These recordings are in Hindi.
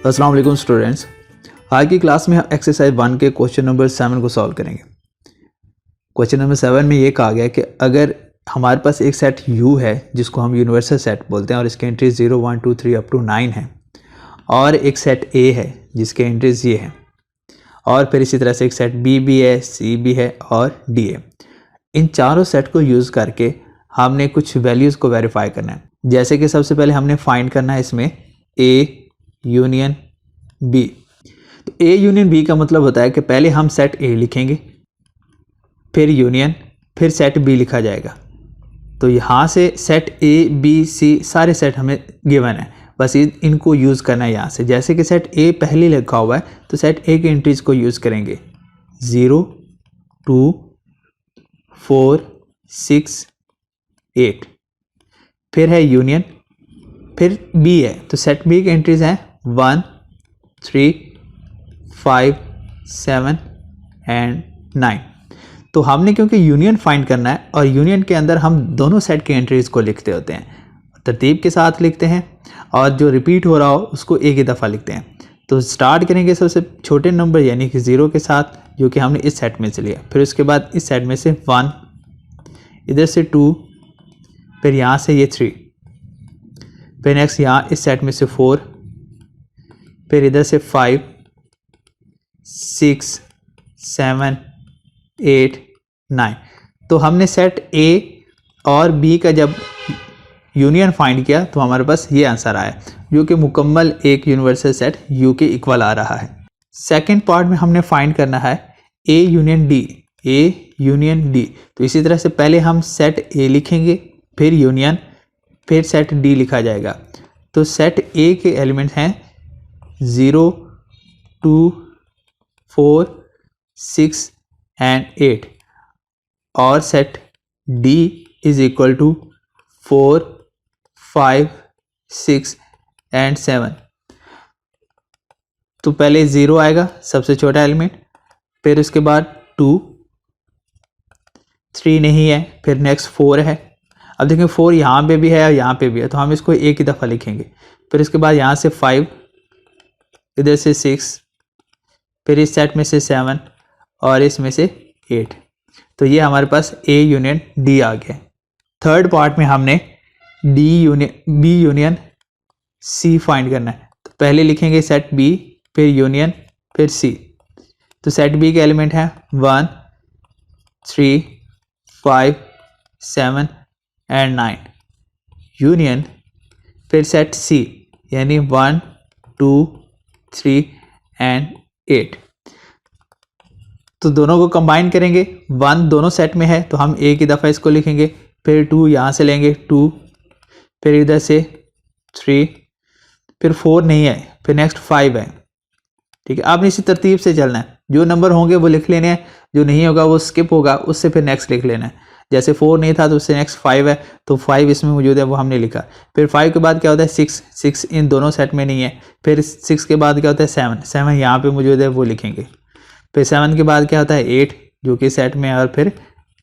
अस्सलाम वालेकुम स्टूडेंट्स। आज की क्लास में हम एक्सरसाइज 1 के क्वेश्चन नंबर 7 को सॉल्व करेंगे। क्वेश्चन नंबर 7 में ये कहा गया कि अगर हमारे पास एक सेट U है जिसको हम यूनिवर्सल सेट बोलते हैं और इसके एंट्रीज 0, 1, 2, 3 अप टू 9 है, और एक सेट A है जिसके एंट्रीज ये हैं, और फिर इसी तरह से एक सेट B भी है, C भी है और D है। इन चारों सेट को यूज़ करके हमने कुछ वैल्यूज़ को वेरीफाई करना है। जैसे कि सबसे पहले हमने फाइंड करना है इसमें A यूनियन B। तो A यूनियन B का मतलब होता है कि पहले हम सेट A लिखेंगे, फिर यूनियन, फिर सेट B लिखा जाएगा। तो यहाँ से सेट A B C सारे सेट हमें गिवन है, बस इनको यूज़ करना है यहाँ से। जैसे कि सेट A पहले लिखा हुआ है तो सेट A के एंट्रीज को यूज़ करेंगे 0, 2, 4, 6, 8। फिर है यूनियन, फिर B है तो सेट B के एंट्रीज हैं 1, 3, 5, 7 एंड 9। तो हमने क्योंकि यूनियन फाइंड करना है और यूनियन के अंदर हम दोनों सेट के एंट्रीज को लिखते होते हैं, तरतीब के साथ लिखते हैं, और जो रिपीट हो रहा हो उसको एक ही दफ़ा लिखते हैं। तो स्टार्ट करेंगे सबसे छोटे नंबर यानी कि 0 के साथ, जो कि हमने इस सेट में से लिया। फिर उसके बाद इस सेट में से 1, इधर से 2, फिर यहाँ से ये 3, फिर नेक्स्ट यहाँ इस सेट में से 4, फिर इधर से 5, 6, 7, 8, 9। तो हमने सेट A और B का जब यूनियन फाइंड किया तो हमारे पास ये आंसर आया, जो कि मुकम्मल एक यूनिवर्सल सेट U के इक्वल आ रहा है। सेकंड पार्ट में हमने फाइंड करना है A union D। A union D, तो इसी तरह से पहले हम सेट A लिखेंगे, फिर यूनियन, फिर सेट D लिखा जाएगा। तो सेट A के एलिमेंट हैं 0, 2, 4, 6 एंड 8, और set D is equal to 4, 5, 6 and 7। तो पहले 0 आएगा सबसे छोटा एलिमेंट, फिर उसके बाद 2, 3 नहीं है, फिर नेक्स्ट 4 है। अब देखें 4 यहाँ पे भी है और यहाँ पे भी है, तो हम इसको एक ही दफ़ा लिखेंगे। फिर इसके बाद यहाँ से 5, इधर से 6, फिर इस सेट में से 7 और इसमें से 8। तो ये हमारे पास A यूनियन D आ गया। थर्ड पार्ट में हमने B यूनियन C फाइंड करना है। तो पहले लिखेंगे सेट B, फिर यूनियन, फिर C। तो सेट B के एलिमेंट हैं 1, 3, 5, 7 एंड 9। यूनियन, फिर सेट C यानी 1, 2, 3 एंड 8। तो दोनों को कंबाइन करेंगे, 1 दोनों सेट में है तो हम एक ही दफ़ा इसको लिखेंगे, फिर 2 यहाँ से लेंगे 2, फिर इधर से 3, फिर 4 नहीं है, फिर नेक्स्ट 5 है। ठीक है, आपने इसी तरतीब से चलना है, जो नंबर होंगे वो लिख लेने हैं, जो नहीं होगा वो स्किप होगा, उससे फिर नेक्स्ट लिख लेना है। जैसे 4 नहीं था तो उससे नेक्स्ट 5 है, तो 5 इसमें मौजूद है वो हमने लिखा। फिर 5 के बाद क्या होता है 6 इन दोनों सेट में नहीं है। फिर 6 के बाद क्या होता है 7 यहाँ पे मौजूद है वो लिखेंगे। फिर 7 के बाद क्या होता है 8 जो कि सेट में है, और फिर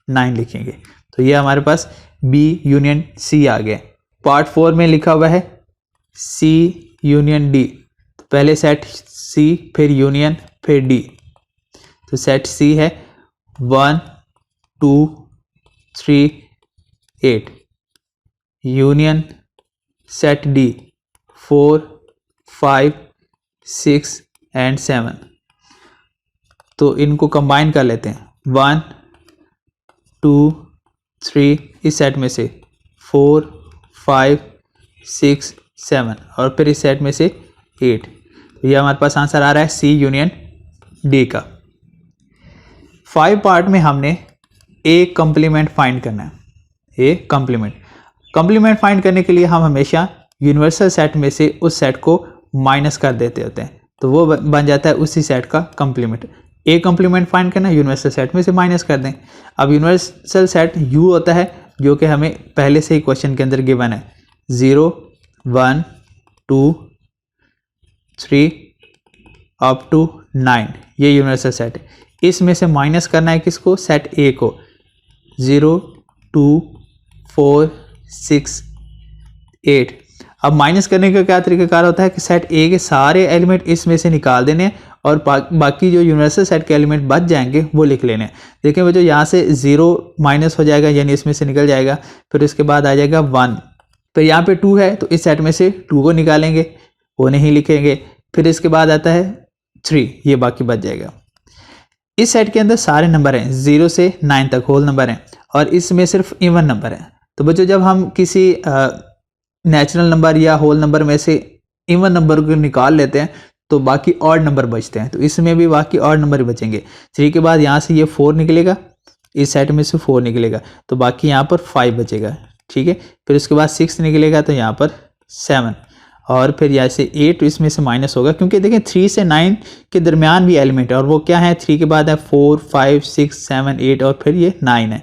9 लिखेंगे। तो ये हमारे पास B यूनियन C आ गया। पार्ट 4 में लिखा हुआ है C यूनियन D। तो पहले सेट C, फिर यूनियन, फिर D। तो सेट C है 1, 2, 3, 8। Union set D 4, 5, 6 and 7। तो इनको कंबाइन कर लेते हैं 1, 2, 3 इस सेट में से 4, 5, 6, 7 और फिर इस सेट में से 8। ये हमारे पास आंसर आ रहा है C यूनियन D का। 5 पार्ट में हमने A कॉम्प्लीमेंट फाइंड करना है। A कॉम्प्लीमेंट फाइंड करने के लिए हम हमेशा यूनिवर्सल सेट में से उस सेट को माइनस कर देते होते हैं, तो वो बन जाता है उसी सेट का कॉम्प्लीमेंट। A कॉम्प्लीमेंट फाइंड करना, यूनिवर्सल सेट में से माइनस कर दें। अब यूनिवर्सल सेट U होता है, जो कि हमें पहले से ही क्वेश्चन के अंदर गिवन है 0, 1, 2, 3 अप टू 9। ये यूनिवर्सल सेट है। इसमें से माइनस करना है किसको, सेट A को। 0, 2, 4, 6, 8। अब माइनस करने का क्या तरीकाकार होता है कि सेट ए के सारे एलिमेंट इसमें से निकाल देने हैं और बाकी जो यूनिवर्सल सेट के एलिमेंट बच जाएंगे वो लिख लेने हैं। देखें वो जो यहाँ से 0 माइनस हो जाएगा यानी इसमें से निकल जाएगा, फिर उसके बाद आ जाएगा 1, फिर यहाँ पे 2 है तो इस सेट में से 2 को निकालेंगे, वो नहीं लिखेंगे, फिर इसके बाद आता है 3, ये बाकी बच जाएगा। इस सेट के अंदर सारे नंबर हैं 0 से 9 तक होल नंबर हैं और इसमें सिर्फ इवन नंबर है। तो बच्चों जब हम किसी नेचुरल नंबर या होल नंबर में से इवन नंबर को निकाल लेते हैं तो बाकी ऑड नंबर बचते हैं, तो इसमें भी बाकी ऑड नंबर ही बचेंगे। 3 के बाद यहाँ से ये 4 निकलेगा, इस सेट में से 4 निकलेगा तो बाकी यहाँ पर 5 बचेगा, ठीक है। फिर उसके बाद 6 निकलेगा तो यहाँ पर 7 और फिर यहाँ से 8 इसमें से माइनस होगा क्योंकि देखें 3 से 9 के दरमियान भी एलिमेंट है और वो क्या है 3 के बाद है 4, 5, 6, 7, 8 और फिर ये 9 है।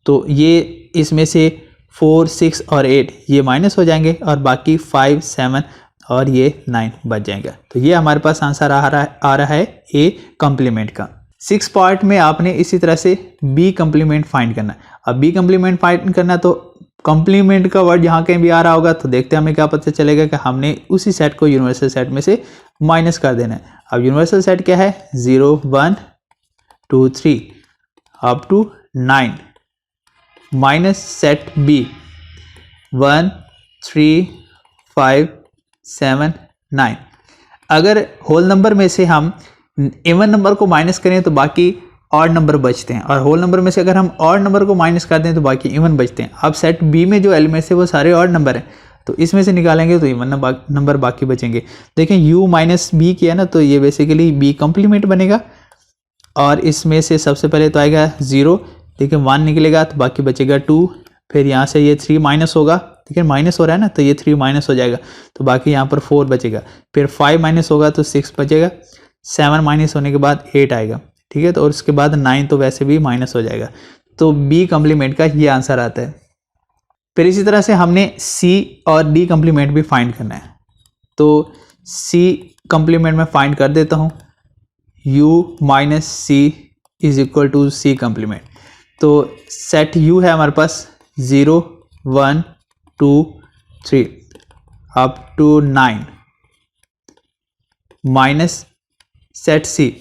तो ये इसमें से 4, 6 और 8 ये माइनस हो जाएंगे और बाकी 5, 7 और ये 9 बच जाएगा। तो ये हमारे पास आंसर आ रहा है ए कम्प्लीमेंट का। 6 पार्ट में आपने इसी तरह से बी कम्प्लीमेंट फाइंड करना है। अब बी कम्प्लीमेंट फाइंड करना तो कॉम्प्लीमेंट का वर्ड यहाँ कहीं भी आ रहा होगा तो देखते हैं हमें क्या पता चलेगा कि हमने उसी सेट को यूनिवर्सल सेट में से माइनस कर देना है। अब यूनिवर्सल सेट क्या है 0, 1, 2, 3 up to 9 minus set B 1, 3, 5, 7, 9। अगर होल नंबर में से हम इवन नंबर को माइनस करें तो बाकी ऑड नंबर बचते हैं और होल नंबर में से अगर हम ऑड नंबर को माइनस कर दें तो बाकी इवन बचते हैं। अब सेट बी में जो एलिमेंट्स है वो सारे ऑड नंबर हैं तो इसमें से निकालेंगे तो इवन नंबर बाकी बचेंगे। देखें u माइनस बी किया ना तो ये बेसिकली बी कम्प्लीमेंट बनेगा और इसमें से सबसे पहले तो आएगा 0, देखिए 1 निकलेगा तो बाकी बचेगा 2, फिर यहाँ से ये 3 माइनस होगा, ठीक है माइनस हो रहा है ना तो ये 3 माइनस हो जाएगा तो बाकी यहाँ पर 4 बचेगा, फिर 5 माइनस होगा तो 6 बचेगा, 7 माइनस होने के बाद 8 आएगा, ठीक है। तो और उसके बाद 9 तो वैसे भी माइनस हो जाएगा। तो बी कम्प्लीमेंट का ये आंसर आता है। फिर इसी तरह से हमने सी और डी कम्प्लीमेंट भी फाइंड करना है। तो सी कम्प्लीमेंट में फाइंड कर देता हूँ, u minus C is equal to C complement. तो सेट u है हमारे पास 0, 1, 2, 3 up to 9 minus set C.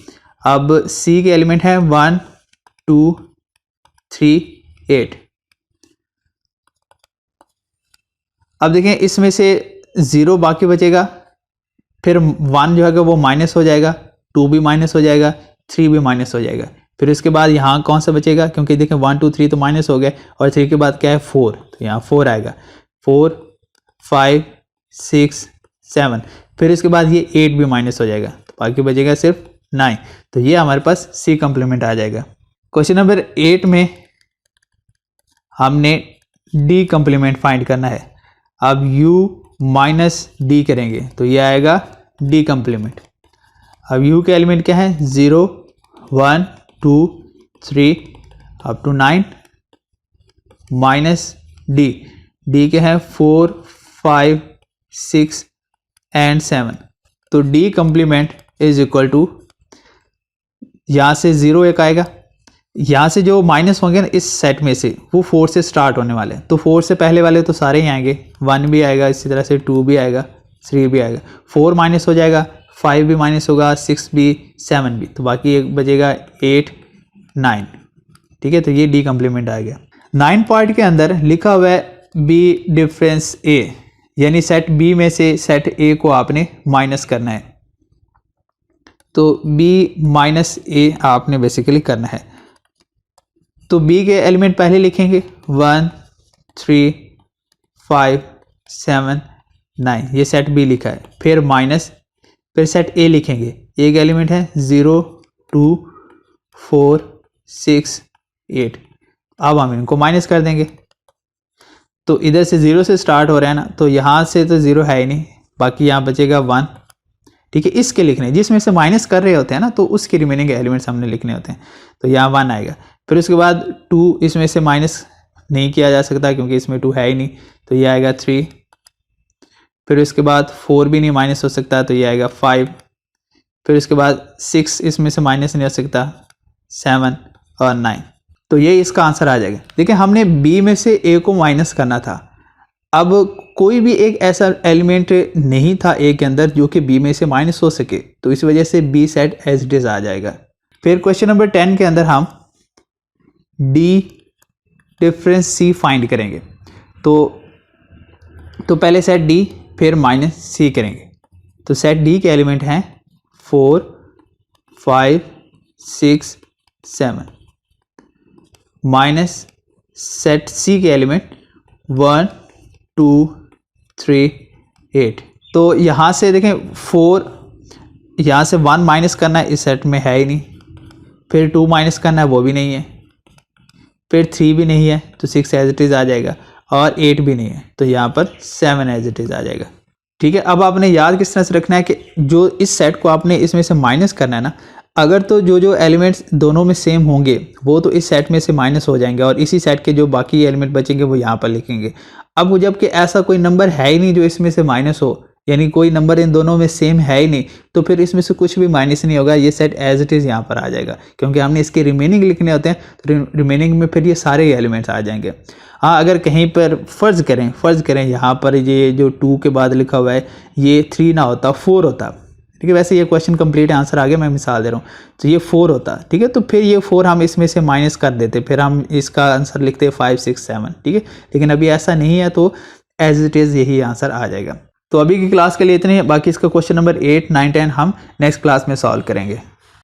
अब सी के एलिमेंट है 1, 2, 3, 8। अब देखें इसमें से 0 बाकी बचेगा, फिर 1 जो है वो माइनस हो जाएगा, 2 भी माइनस हो जाएगा, 3 भी माइनस हो जाएगा। फिर उसके बाद यहाँ कौन सा बचेगा क्योंकि देखें 1, 2, 3 तो माइनस हो गए और 3 के बाद क्या है 4, तो यहाँ 4 आएगा, 4, 5, 6, 7। फिर इसके बाद ये 8 भी माइनस हो जाएगा तो बाकी बचेगा सिर्फ 9। तो ये हमारे पास सी कम्प्लीमेंट आ जाएगा। क्वेश्चन नंबर 8 में हमने डी कम्प्लीमेंट फाइंड करना है। अब u माइनस डी करेंगे तो ये आएगा डी कम्प्लीमेंट। अब u के एलिमेंट क्या है 0, 1, 2, 3 up to 9 minus D, D के है 4, 5, 6 एंड 7। तो D complement is equal to यहाँ से 0 एक आएगा, यहाँ से जो माइनस होंगे ना इस सेट में से वो 4 से स्टार्ट होने वाले हैं तो 4 से पहले वाले तो सारे ही आएंगे, 1 भी आएगा, इसी तरह से 2 भी आएगा, 3 भी आएगा, 4 माइनस हो जाएगा, 5 भी माइनस होगा, 6 भी, 7 भी, तो बाकी एक बचेगा 8, 9, ठीक है। तो ये डी कम्प्लीमेंट आ गया। 9 पार्ट के अंदर लिखा हुआ है बी डिफरेंस ए, यानी सेट बी में से सेट ए को आपने माइनस करना है। तो b माइनस ए आपने बेसिकली करना है। तो b के एलिमेंट पहले लिखेंगे 1, 3, 5, 7, 9, ये सेट b लिखा है, फिर माइनस, फिर सेट a लिखेंगे, एक एलिमेंट है 0, 2, 4, 6, 8। अब हम इनको माइनस कर देंगे तो इधर से 0 से स्टार्ट हो रहा है ना तो यहाँ से तो 0 है ही नहीं, बाकी यहाँ बचेगा 1, ठीक है। इसके लिखने जिसमें से माइनस कर रहे होते हैं ना तो उसके रिमेनिंग एलिमेंट्स हमने लिखने होते हैं, तो यहाँ 1 आएगा। फिर उसके बाद 2 इसमें से माइनस नहीं किया जा सकता क्योंकि इसमें 2 है ही नहीं, तो ये आएगा 3। फिर उसके बाद 4 भी नहीं माइनस हो सकता तो ये आएगा 5। फिर उसके बाद 6 इसमें से माइनस नहीं हो सकता, 7 और 9। तो ये इसका आंसर आ जाएगा। देखिए हमने b में से a को माइनस करना था, अब कोई भी एक ऐसा एलिमेंट नहीं था ए के अंदर जो कि बी में से माइनस हो सके, तो इस वजह से B set as it is आ जाएगा। फिर क्वेश्चन नंबर 10 के अंदर हम डी डिफरेंस सी फाइंड करेंगे। तो पहले सेट डी फिर माइनस सी करेंगे। तो सेट डी के एलिमेंट हैं 4 5 6 7 माइनस सेट सी के एलिमेंट 1 2 3 8। तो यहाँ से देखें 4, यहाँ से 1 माइनस करना है, इस सेट में है ही नहीं। फिर 2 माइनस करना है, वो भी नहीं है। फिर 3 भी नहीं है, तो 6 एज इट इज़ आ जाएगा। और 8 भी नहीं है, तो यहाँ पर 7 एज इट इज़ आ जाएगा। ठीक है, अब आपने याद किस तरह से रखना है कि जो इस सेट को आपने इसमें से माइनस करना है ना, अगर तो जो एलिमेंट्स दोनों में सेम होंगे वो तो इस सेट में से माइनस हो जाएंगे और इसी सेट के जो बाकी एलिमेंट बचेंगे वो यहाँ पर लिखेंगे। अब जबकि ऐसा कोई नंबर है ही नहीं जो इसमें से माइनस हो, यानी कोई नंबर इन दोनों में सेम है ही नहीं, तो फिर इसमें से कुछ भी माइनस नहीं होगा, ये सेट एज इट इज़ यहाँ पर आ जाएगा। क्योंकि हमने इसके रिमेनिंग लिखने होते हैं, तो रिमेनिंग में फिर ये सारे एलिमेंट्स आ जाएंगे। हाँ, अगर कहीं पर फ़र्ज़ करें यहाँ पर ये जो 2 के बाद लिखा हुआ है ये 3 ना होता, 4 होता। ठीक है, वैसे ये क्वेश्चन कंप्लीट आंसर आगे मैं मिसाल दे रहा हूँ, तो ये 4 होता। ठीक है, तो फिर ये 4 हम इसमें से माइनस कर देते, फिर हम इसका आंसर लिखते 5 6 7। ठीक है, लेकिन अभी ऐसा नहीं है, तो एज इट इज़ यही आंसर आ जाएगा। तो अभी की क्लास के लिए इतने ही, बाकी इसका क्वेश्चन नंबर 8 9 10 हम नेक्स्ट क्लास में सॉल्व करेंगे।